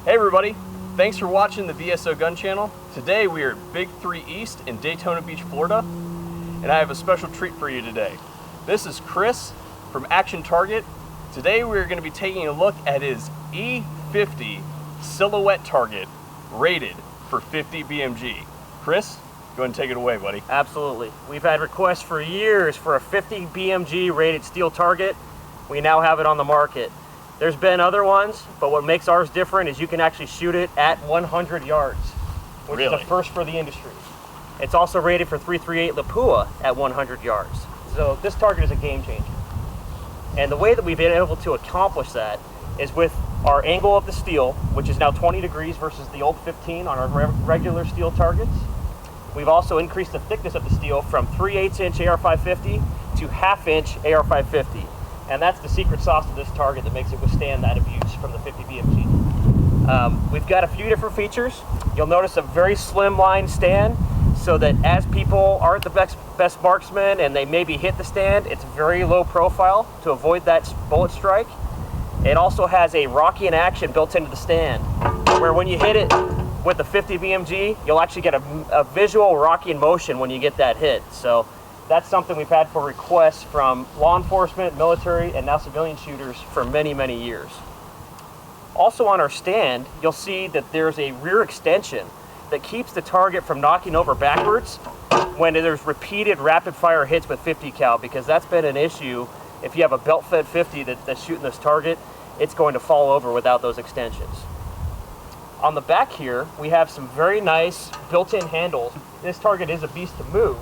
Hey everybody, thanks for watching the VSO Gun Channel. Today we are at Big 3 East in Daytona Beach, Florida, and I have a special treat for you today. This is Chris from Action Target. Today we are going to be taking a look at his E-50 silhouette target rated for 50 BMG. Chris, go ahead and take it away, buddy. Absolutely. We've had requests for years for a 50 BMG rated steel target. We now have it on the market. There's been other ones, but what makes ours different is you can actually shoot it at 100 yards, which is a first for the industry. It's also rated for .338 Lapua at 100 yards. So this target is a game changer. And the way that we've been able to accomplish that is with our angle of the steel, which is now 20 degrees versus the old 15 on our regular steel targets. We've also increased the thickness of the steel from 3/8 inch AR-550 to 1/2 inch AR-550. And that's the secret sauce to this target that makes it withstand that abuse from the 50 BMG. We've got a few different features. You'll notice a very slim line stand so that as people aren't the best marksmen and they maybe hit the stand, it's very low profile to avoid that bullet strike. It also has a Rocking action built into the stand, where when you hit it with the 50 BMG, you'll actually get a visual rocking motion when you get that hit. So that's something we've had for requests from law enforcement, military, and now civilian shooters for many, many years. Also on our stand, you'll see that there's a rear extension that keeps the target from knocking over backwards when there's repeated rapid fire hits with 50 cal, because that's been an issue. If you have a belt-fed 50 that's shooting this target, it's going to fall over without those extensions. On the back here, we have some very nice built-in handles. This target is a beast to move,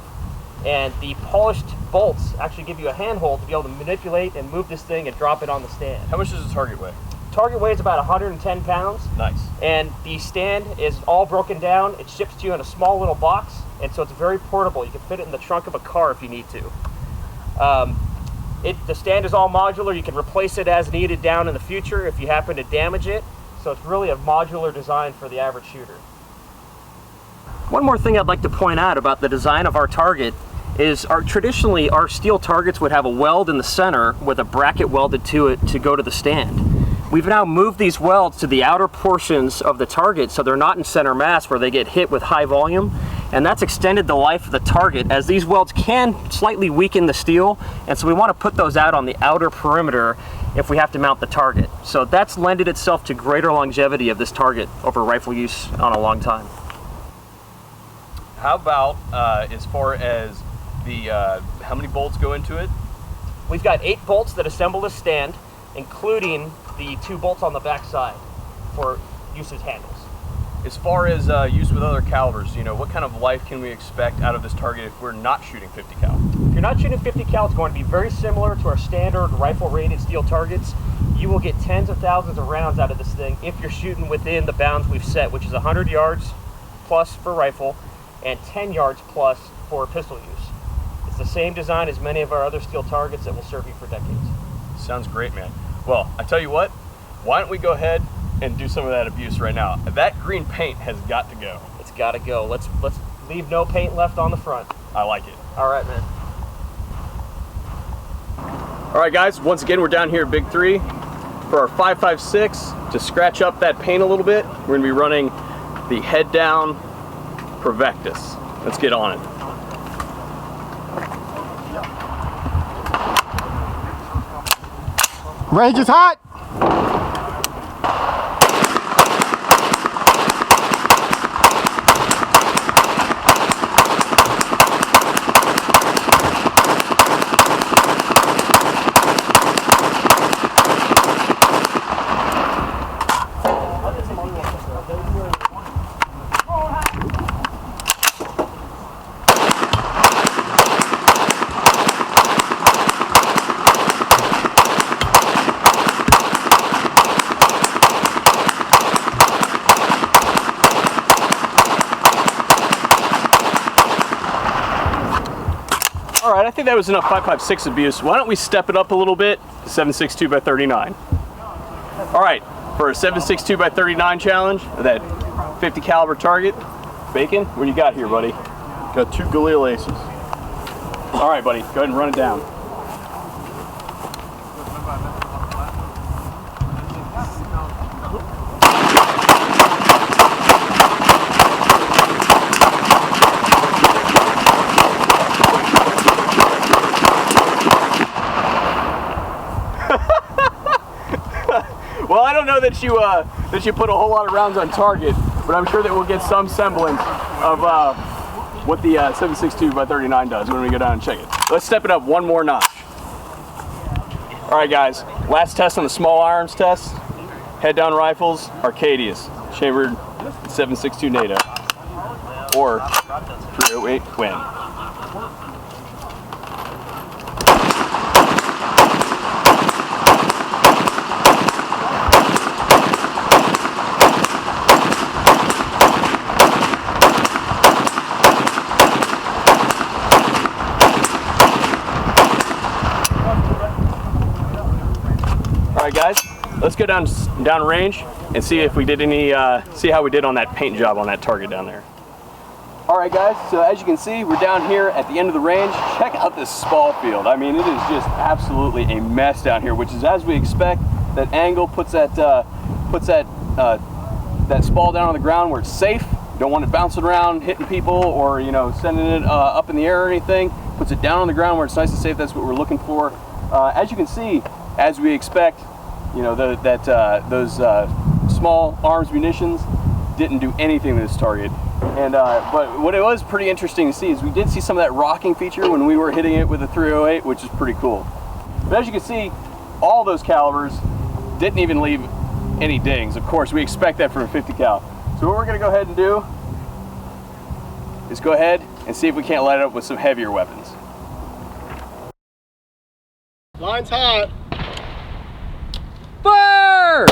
and the polished bolts actually give you a handhold to be able to manipulate and move this thing and drop it on the stand. How much does the target weigh? Target weighs about 110 pounds. Nice. And the stand is all broken down. It ships to you in a small little box, and so it's very portable. You can fit it in the trunk of a car if you need to. The stand is all modular. You can replace it as needed down in the future if you happen to damage it. So it's really a modular design for the average shooter. One more thing I'd like to point out about the design of our target is traditionally our steel targets would have a weld in the center with a bracket welded to it to go to the stand. We've now moved these welds to the outer portions of the target so they're not in center mass where they get hit with high volume, and that's extended the life of the target, as these welds can slightly weaken the steel, and so we want to put those out on the outer perimeter if we have to mount the target. So that's lended itself to greater longevity of this target over rifle use on a long time. How about as far as the how many bolts go into it? We've got 8 bolts that assemble the stand, including the 2 bolts on the back side for use as handles. As far as use with other calibers, what kind of life can we expect out of this target if we're not shooting 50 cal? If you're not shooting 50 cal, it's going to be very similar to our standard rifle rated steel targets. You will get tens of thousands of rounds out of this thing if you're shooting within the bounds we've set, which is 100 yards plus for rifle and 10 yards plus for pistol use. It's the same design as many of our other steel targets that will serve you for decades. Sounds great, man. Well, I tell you what, why don't we go ahead and do some of that abuse right now? That green paint has got to go. It's got to go. Let's leave no paint left on the front. I like it. All right, man. All right, guys, once again, we're down here at Big 3 for our 5.56. To scratch up that paint a little bit, we're going to be running the head down Provectus. Let's get on it. Range is hot. All right, I think that was enough 5.56 abuse. Why don't we step it up a little bit to 7.62 by 39. All right, for a 7.62 by 39 challenge, that 50 caliber target, Bacon, what do you got here, buddy? Got 2 Galil aces. All right, buddy, go ahead and run it down. know that you put a whole lot of rounds on target, but I'm sure that we'll get some semblance of what the 7.62x39 does when we go down and check it. Let's step it up one more notch. All right, guys. Last test on the small arms test. Head down rifles, Arcadius, chambered 7.62 NATO, or 308 win. All right, guys, let's go down range and see if we did any, see how we did on that paint job on that target down there. All right, guys, so as you can see, we're down here at the end of the range. Check out this spall field. I mean, it is just absolutely a mess down here, which is as we expect. That angle puts that spall down on the ground where it's safe. You don't want it bouncing around, hitting people, or sending it up in the air or anything. Puts it down on the ground where it's nice and safe. That's what we're looking for. As you can see, as we expect, those small arms munitions didn't do anything to this target. And but what it was pretty interesting to see is we did see some of that rocking feature when we were hitting it with the 308, which is pretty cool. But as you can see, all those calibers didn't even leave any dings. Of course, we expect that from a 50 cal. So what we're going to go ahead and do is go ahead and see if we can't light it up with some heavier weapons. Line's hot. Fire!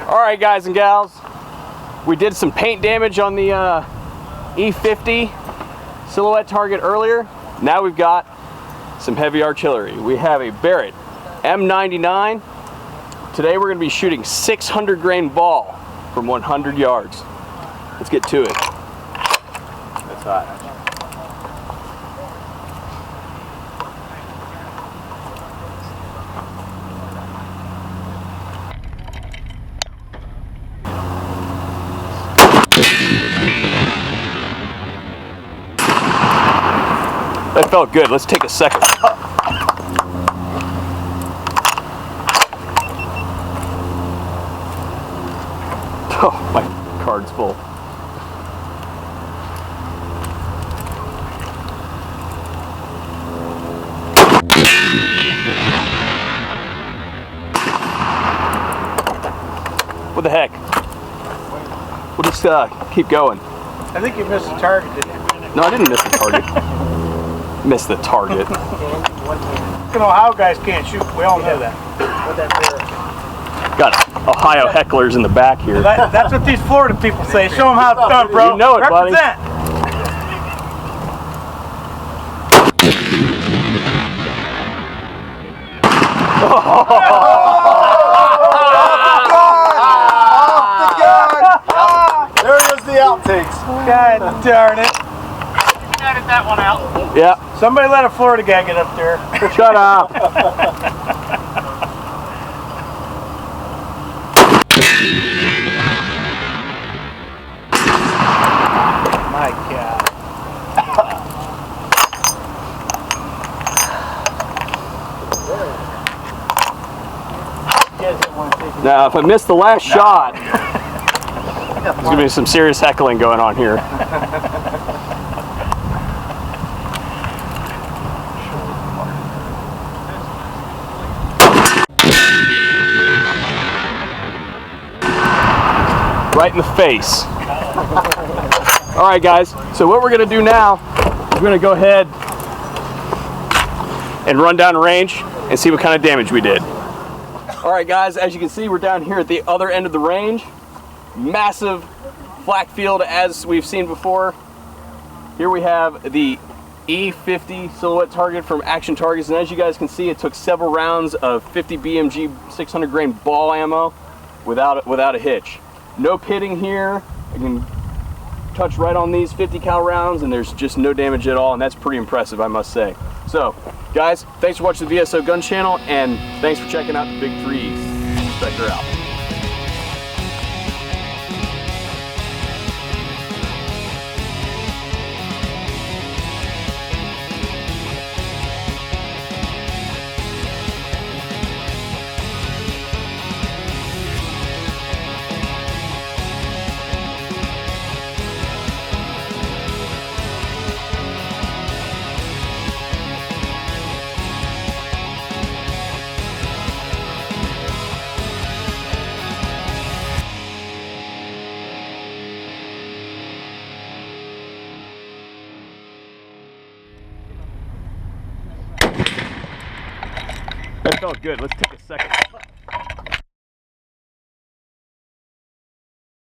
All right, guys and gals, we did some paint damage on the E-50 silhouette target earlier. Now we've got some heavy artillery. We have a Barrett M99. Today we're going to be shooting 600 grain ball from 100 yards. Let's get to it. That's hot. That felt good. Let's take a second. Oh, my card's full. What the heck? We'll just keep going. I think you missed the target, didn't you? No, I didn't miss the target. Missed the target. Ohio guys can't shoot. We all know that. Got Ohio hecklers in the back here. That's what these Florida people say. Show them how it's done, bro. You know it, buddy. Represent. There goes the outtakes. God darn it. Edit that one out. Yeah. Somebody let a Florida guy get up there. Shut up. My God. Now, if I miss the last shot, there's going to be some serious heckling going on here. Right in the face. All right, guys, so what we're going to do now is we're going to go ahead and run down range and see what kind of damage we did. All right, guys, as you can see, we're down here at the other end of the range. Massive flak field as we've seen before. Here we have the E-50 silhouette target from Action Targets, and as you guys can see, it took several rounds of 50 BMG 600 grain ball ammo without a hitch. No pitting here. I can touch right on these 50 cal rounds, and there's just no damage at all, and that's pretty impressive, I must say. So, guys, thanks for watching the VSO Gun Channel, and thanks for checking out the Big 3 East. Inspector out. That felt good. Let's take a second.